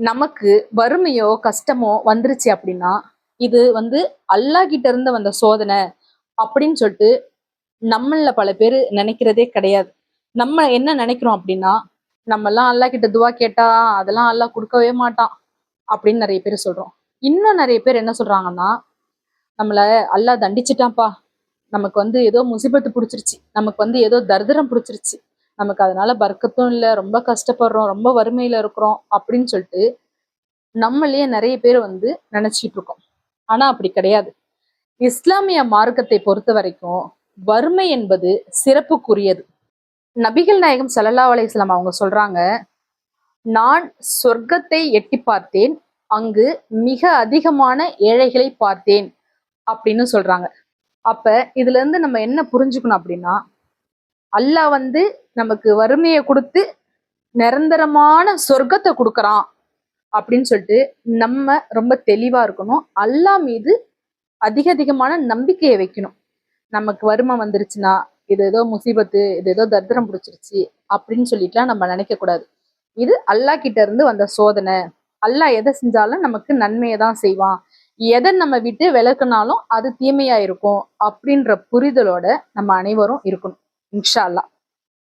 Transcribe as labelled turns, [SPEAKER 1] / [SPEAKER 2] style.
[SPEAKER 1] நமக்கு வறுமையோ கஷ்டமோ வந்துருச்சு அப்படின்னா இது அல்லாஹ் கிட்ட இருந்து வந்த சோதனை அப்படின்னு சொல்லிட்டு நம்மள பல பேர் நினைக்கிறதே கிடையாது. நம்ம என்ன நினைக்கிறோம் அப்படின்னா, நம்ம எல்லாம் அல்லாஹ் கிட்ட துவா கேட்டா அதெல்லாம் அல்லாஹ் கொடுக்கவே மாட்டான் அப்படின்னு நிறைய பேர் சொல்றோம். இன்னும் நிறைய பேர் என்ன சொல்றாங்கன்னா, நம்மள அல்லாஹ் தண்டிச்சிட்டான்ப்பா, நமக்கு ஏதோ முசிபத்து பிடிச்சிருச்சு, நமக்கு ஏதோ தரித்திரம் பிடிச்சிருச்சு, நமக்கு அதனால பர்க்கத்தும் இல்லை, ரொம்ப கஷ்டப்படுறோம், ரொம்ப வறுமையில இருக்கிறோம் அப்படின்னு சொல்லிட்டு நம்மளையே நிறைய பேர் நினைச்சிட்டு இருக்கோம். ஆனா அப்படி கிடையாது. இஸ்லாமிய மார்க்கத்தை பொறுத்த வரைக்கும் வறுமை என்பது சிறப்புக்குரியது. நபிகள் நாயகம் ஸல்லல்லாஹு அலைஹி வஸல்லம் அவங்க சொல்றாங்க, நான் சொர்க்கத்தை எட்டி பார்த்தேன், அங்கு மிக அதிகமான ஏழைகளை பார்த்தேன் அப்படின்னு சொல்றாங்க. அப்ப இதுல இருந்து நம்ம என்ன புரிஞ்சுக்கணும் அப்படின்னா, அல்லாஹ் நமக்கு வறுமையை கொடுத்து நிரந்தரமான சொர்க்கத்தை கொடுக்கறான் அப்படின்னு சொல்லிட்டு நம்ம ரொம்ப தெளிவா இருக்கணும். அல்லாஹ் மீது அதிகமான நம்பிக்கையை வைக்கணும். நமக்கு வறுமை வந்துருச்சுன்னா இது ஏதோ முசீபத்து, இது ஏதோ தரித்திரம் பிடிச்சிருச்சு அப்படின்னு சொல்லிட்டுலாம் நம்ம நினைக்க கூடாது. இது அல்லாஹ் கிட்ட இருந்து வந்த சோதனை. அல்லாஹ் எதை செஞ்சாலும் நமக்கு நன்மையை தான் செய்வான், எதை நம்ம விட்டு விலக்குனாலும் அது தீமையா இருக்கும் அப்படின்ற புரிதலோட நம்ம அனைவரும் இருக்கணும். இன்ஷா அல்லாஹ்.